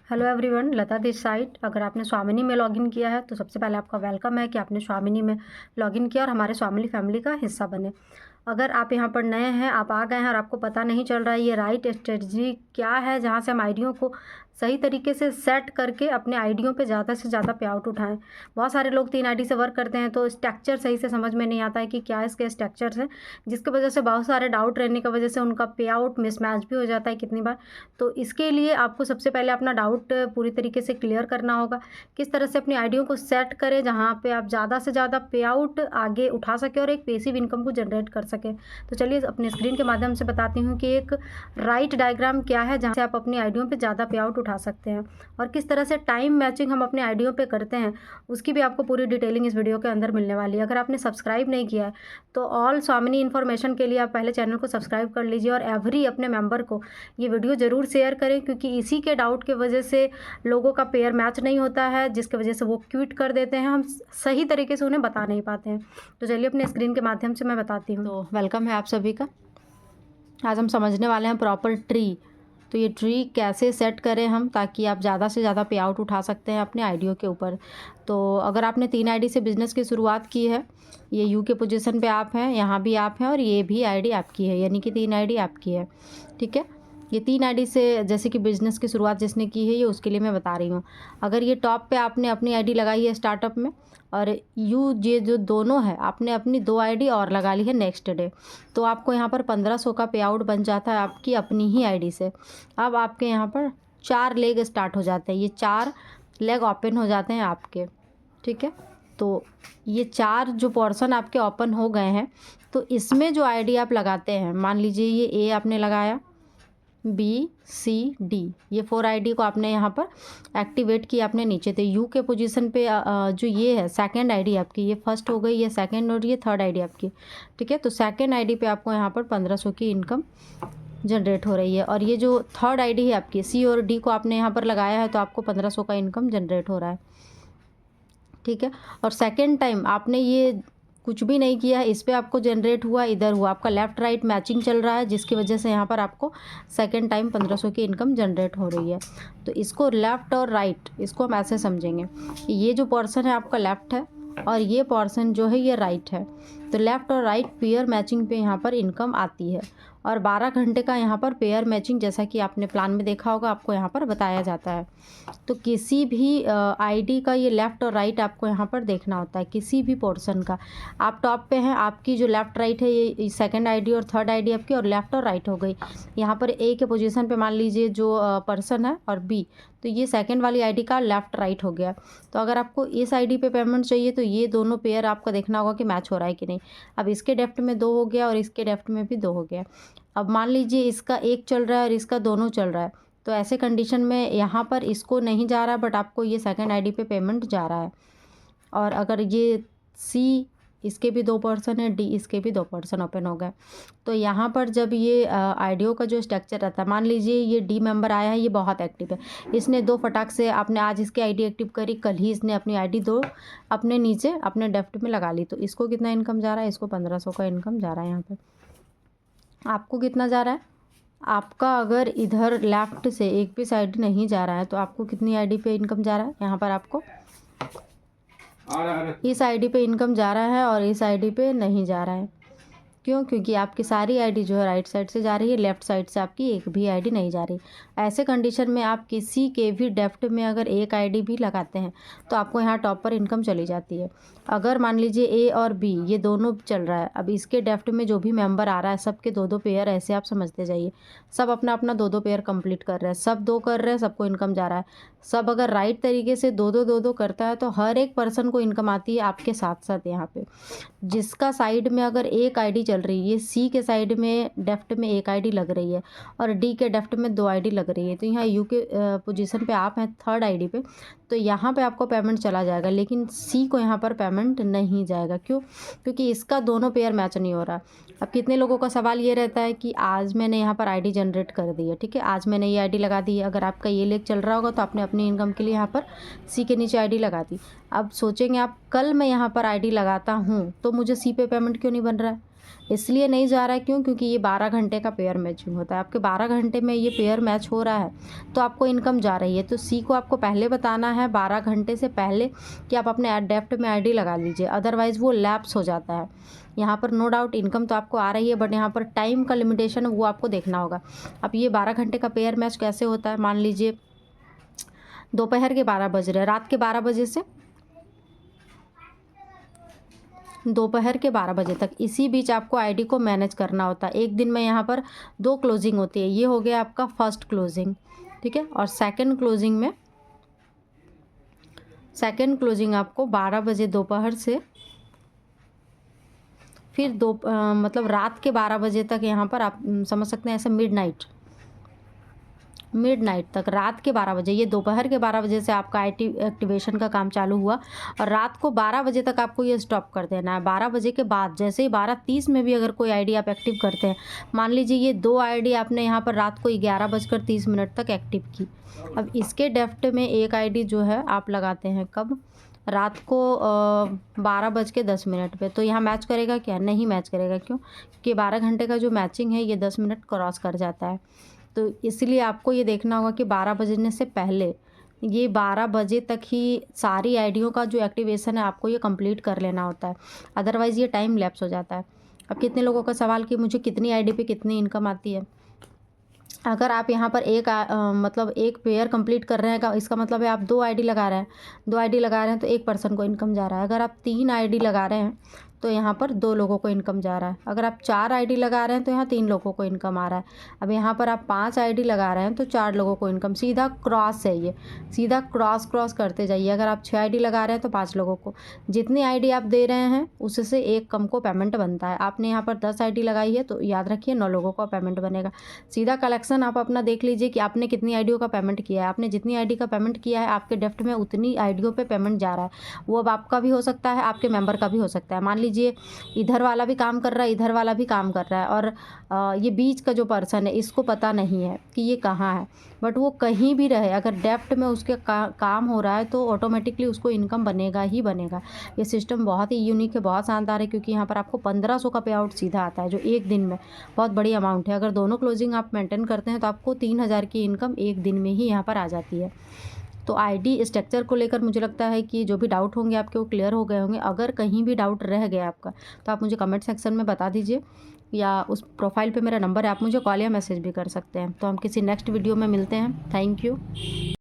Hello everyone, Lata this side. अगर आपने स्वामिनी में लॉगिन किया है तो सबसे पहले आपका वेलकम है कि आपने स्वामिनी में लॉगिन किया और हमारे स्वामिनी फैमिली का हिस्सा बने। अगर आप यहाँ पर नए हैं, आप आ गए हैं और आपको पता नहीं चल रहा है ये राइट स्ट्रेटजी क्या है जहाँ से हम आइडियों को सही तरीके से सेट करके अपने आइडियों पे ज़्यादा से ज़्यादा पे आउट उठाएं। बहुत सारे लोग 3 आईडी से वर्क करते हैं तो स्ट्रक्चर सही से समझ में नहीं आता है कि क्या इसके स्ट्रक्चर्स हैं, जिसकी वजह से बहुत सारे डाउट रहने की वजह से उनका पे आउट मिसमैच भी हो जाता है कितनी बार। तो इसके लिए आपको सबसे पहले अपना डाउट पूरी तरीके से क्लियर करना होगा, किस तरह से अपनी आइडियों को सेट करें जहाँ पे आप ज़्यादा से ज़्यादा पे आउट आगे उठा सकें और एक पैसिव इनकम को जनरेट कर सकें। तो चलिए अपने स्क्रीन के माध्यम से बताती हूँ कि एक राइट डायग्राम क्या है जहाँ से आप अपनी आइडियों पे ज़्यादा पे आउट उठा सकते हैं और किस तरह से टाइम मैचिंग हम अपने आइडियों पे करते हैं, उसकी भी आपको पूरी डिटेलिंग इस वीडियो के अंदर मिलने वाली है। अगर आपने सब्सक्राइब नहीं किया है तो ऑल स्वामिनी इन्फॉर्मेशन के लिए आप पहले चैनल को सब्सक्राइब कर लीजिए और एवरी अपने मेंबर को ये वीडियो ज़रूर शेयर करें, क्योंकि इसी के डाउट के वजह से लोगों का पेयर मैच नहीं होता है, जिसकी वजह से वो क्विट कर देते हैं। हम सही तरीके से उन्हें बता नहीं पाते हैं। तो चलिए अपने स्क्रीन के माध्यम से मैं बताती हूँ। तो वेलकम है आप सभी का। आज हम समझने वाले हैं प्रॉपर ट्री। तो ये ट्री कैसे सेट करें हम, ताकि आप ज़्यादा से ज़्यादा पे आउट उठा सकते हैं अपने आइडियो के ऊपर। तो अगर आपने 3 आईडी से बिज़नेस की शुरुआत की है, ये यू के पोजीशन पे आप हैं, यहाँ भी आप हैं और ये भी आईडी आपकी है, यानी कि 3 आईडी आपकी है। ठीक है, ये 3 आईडी से जैसे कि बिज़नेस की शुरुआत जिसने की है, ये उसके लिए मैं बता रही हूँ। अगर ये टॉप पे आपने अपनी आईडी लगाई है स्टार्टअप में और यू ये जो दोनों है आपने अपनी 2 आईडी और लगा ली है नेक्स्ट डे, तो आपको यहाँ पर 1500 का पे आउट बन जाता है आपकी अपनी ही आईडी से। अब आपके यहाँ पर 4 लेग स्टार्ट हो जाते हैं, ये 4 लेग ओपन हो जाते हैं आपके। ठीक है, तो ये 4 जो पोर्शन आपके ओपन हो गए हैं, तो इसमें जो आईडी आप लगाते हैं, मान लीजिए ये ए आपने लगाया, बी सी डी, ये 4 आईडी को आपने यहाँ पर एक्टिवेट किया आपने नीचे। तो यू के पोजीशन पे जो ये है सेकंड आईडी आपकी, ये फर्स्ट हो गई, ये सेकंड और ये थर्ड आईडी आपकी। ठीक है, तो सेकंड आईडी पे आपको यहाँ पर 1500 की इनकम जनरेट हो रही है और ये जो थर्ड आईडी है आपकी सी और डी को आपने यहाँ पर लगाया है, तो आपको 1500 का इनकम जनरेट हो रहा है। ठीक है, और सेकेंड टाइम आपने ये कुछ भी नहीं किया है, इस पर आपको जनरेट हुआ, इधर हुआ, आपका लेफ़्ट राइट मैचिंग चल रहा है, जिसकी वजह से यहाँ पर आपको सेकंड टाइम 1500 की इनकम जनरेट हो रही है। तो इसको लेफ़्ट और राइट, इसको हम ऐसे समझेंगे, ये जो पोर्शन है आपका लेफ़्ट है और ये पोर्शन जो है ये राइट है। तो लेफ़्ट और राइट पेयर मैचिंग पे यहाँ पर इनकम आती है और 12 घंटे का यहाँ पर पेयर मैचिंग, जैसा कि आपने प्लान में देखा होगा, आपको यहाँ पर बताया जाता है। तो किसी भी आईडी का ये लेफ़्ट और राइट आपको यहाँ पर देखना होता है, किसी भी पोर्शन का। आप टॉप पे हैं, आपकी जो लेफ़्ट राइट है ये सेकंड आईडी और थर्ड आईडी आपकी, और लेफ़्ट और राइट हो गई। यहाँ पर ए के पोजीशन पे मान लीजिए जो पर्सन है और बी, तो ये सेकंड वाली आईडी का लेफ़्ट राइट हो गया। तो अगर आपको इस आईडी पे पेमेंट चाहिए तो ये दोनों पेयर आपको देखना होगा कि मैच हो रहा है कि नहीं। अब इसके डेप्थ में 2 हो गया और इसके डेप्थ में भी 2 हो गया। अब मान लीजिए इसका 1 चल रहा है और इसका दोनों चल रहा है, तो ऐसे कंडीशन में यहाँ पर इसको नहीं जा रहा है, बट आपको ये सेकंड आईडी पे पेमेंट जा रहा है। और अगर ये सी इसके भी 2 पर्सन है, डी इसके भी 2 पर्सन ओपन हो गए, तो यहाँ पर जब ये आईडियो का जो स्ट्रक्चर रहता है, मान लीजिए ये डी मेंबर आया है, ये बहुत एक्टिव है, इसने 2 फटाक से आपने आज इसकी आईडी एक्टिव करी, कल ही इसने अपनी आईडी 2 अपने नीचे अपने डेफ्ट में लगा ली, तो इसको कितना इनकम जा रहा है, इसको 1500 का इनकम जा रहा है। यहाँ पर आपको कितना जा रहा है, आपका अगर इधर लेफ़्ट से एक भी साइड नहीं जा रहा है तो आपको कितनी आईडी पे इनकम जा रहा है, यहाँ पर आपको इस आईडी पे इनकम जा रहा है और इस आईडी पे नहीं जा रहा है। क्यों? क्योंकि आपकी सारी आईडी जो है राइट साइड से जा रही है, लेफ़्ट साइड से आपकी एक भी आईडी नहीं जा रही। ऐसे कंडीशन में आप किसी के भी डेप्थ में अगर एक आईडी भी लगाते हैं तो आपको यहाँ टॉप पर इनकम चली जाती है। अगर मान लीजिए ए और बी ये दोनों चल रहा है, अब इसके डेप्थ में जो भी मेंबर आ रहा है सबके 2-2 पेयर, ऐसे आप समझते जाइए, सब अपना अपना 2-2 पेयर कंप्लीट कर रहे हैं, सब 2 कर रहे हैं, सबको इनकम जा रहा है। सब अगर राइट तरीके से 2-2 करता है तो हर एक पर्सन को इनकम आती है आपके साथ साथ। यहाँ पे जिसका साइड में अगर एक आईडी चल रही है, सी के साइड में डेफ्ट में एक आईडी लग रही है और डी के डेफ्ट में 2 आईडी लग रही है, तो यहाँ यू के पोजीशन पे आप हैं थर्ड आईडी पे, तो यहाँ पे आपको पेमेंट चला जाएगा, लेकिन सी को यहाँ पर पेमेंट नहीं जाएगा। क्यों? क्योंकि इसका दोनों पेयर मैच नहीं हो रहा। अब कितने लोगों का सवाल ये रहता है कि आज मैंने यहाँ पर आईडी जनरेट कर दी है, ठीक है, आज मैंने ये आईडी लगा दी है, अगर आपका ये लेग चल रहा होगा तो आपने अपनी इनकम के लिए यहाँ पर सी के नीचे आईडी लगा दी। अब सोचेंगे आप, कल मैं यहाँ पर आईडी लगाता हूँ तो मुझे सी पे पेमेंट क्यों नहीं बन रहा है? इसलिए नहीं जा रहा है क्यों, क्योंकि ये 12 घंटे का पेयर मैचिंग होता है। आपके 12 घंटे में ये पेयर मैच हो रहा है तो आपको इनकम जा रही है। तो सी को आपको पहले बताना है 12 घंटे से पहले कि आप अपने डेफ्ट में आईडी लगा लीजिए, अदरवाइज़ वो लैप्स हो जाता है। यहाँ पर नो डाउट इनकम तो आपको आ रही है, बट यहाँ पर टाइम का लिमिटेशन है, वो आपको देखना होगा। अब ये 12 घंटे का पेयर मैच कैसे होता है, मान लीजिए दोपहर के 12 बज रहे हैं, रात के 12 बजे से दोपहर के 12 बजे तक, इसी बीच आपको आईडी को मैनेज करना होता है। एक दिन में यहाँ पर 2 क्लोजिंग होती है। ये हो गया आपका फर्स्ट क्लोजिंग, ठीक है। और सेकंड क्लोजिंग आपको 12 बजे दोपहर से फिर मतलब रात के 12 बजे तक, यहाँ पर आप समझ सकते हैं ऐसे मिडनाइट तक, रात के 12 बजे, ये दोपहर के 12 बजे से आपका आईडी एक्टिवेशन का काम चालू हुआ और रात को 12 बजे तक आपको ये स्टॉप कर देना है। 12 बजे के बाद जैसे ही 12:30 में भी अगर कोई आईडी आप एक्टिव करते हैं, मान लीजिए ये 2 आईडी आपने यहाँ पर रात को 11:30 तक एक्टिव की। अब इसके डेफ्ट में एक आईडी जो है आप लगाते हैं कब, रात को 12:10 पे, तो यहाँ मैच करेगा क्या, नहीं मैच करेगा। क्यों, कि 12 घंटे का जो मैचिंग है ये 10 मिनट क्रॉस कर जाता है। तो इसलिए आपको ये देखना होगा कि 12 बजने से पहले, ये 12 बजे तक ही सारी आईडियों का जो एक्टिवेशन है आपको ये कंप्लीट कर लेना होता है, अदरवाइज़ ये टाइम लैप्स हो जाता है। अब कितने लोगों का सवाल कि मुझे कितनी आईडी पे कितनी इनकम आती है। अगर आप यहाँ पर मतलब एक पेयर कंप्लीट कर रहे हैं, इसका मतलब है आप 2 आईडी लगा रहे हैं, तो 1 पर्सन को इनकम जा रहा है। अगर आप 3 आईडी लगा रहे हैं तो यहाँ पर 2 लोगों को इनकम जा रहा है। अगर आप 4 आईडी लगा रहे हैं तो यहाँ 3 लोगों को इनकम आ रहा है। अब यहाँ पर आप 5 आईडी लगा रहे हैं तो 4 लोगों को इनकम, सीधा क्रॉस है ये, सीधा क्रॉस करते जाइए। अगर आप 6 आईडी लगा रहे हैं तो 5 लोगों को, जितनी आईडी आप दे रहे हैं उससे 1 कम को पेमेंट बनता है। आपने यहाँ पर 10 आईडी लगाई है तो याद रखिए 9 लोगों का पेमेंट बनेगा। सीधा कलेक्शन आप अपना देख लीजिए कि आपने कितनी आईडियों का पेमेंट किया है। आपने जितनी आईडी का पेमेंट किया है आपके डेफ्ट में उतनी आईडियों पे पेमेंट जा रहा है। वो अब आपका भी हो सकता है, आपके मेंबर का भी हो सकता है। मान लीजिए इधर वाला भी काम कर रहा है, इधर वाला भी काम कर रहा है, और ये बीच का जो पर्सन है इसको पता नहीं है कि ये कहाँ है, बट वो कहीं भी रहे, अगर डेफ्ट में उसके काम हो रहा है तो ऑटोमेटिकली उसको इनकम बनेगा ही बनेगा। ये सिस्टम बहुत ही यूनिक है, बहुत शानदार है, क्योंकि यहाँ पर आपको 1500 का पे आउट सीधा आता है, जो एक दिन में बहुत बड़ी अमाउंट है। अगर दोनों क्लोजिंग आप मेंटेन करते हैं तो आपको 3000 की इनकम एक दिन में ही यहाँ पर आ जाती है। तो आईडी स्ट्रक्चर को लेकर मुझे लगता है कि जो भी डाउट होंगे आपके वो क्लियर हो गए होंगे। अगर कहीं भी डाउट रह गया आपका तो आप मुझे कमेंट सेक्शन में बता दीजिए, या उस प्रोफाइल पे मेरा नंबर है, आप मुझे कॉल या मैसेज भी कर सकते हैं। तो हम किसी नेक्स्ट वीडियो में मिलते हैं। Thank you.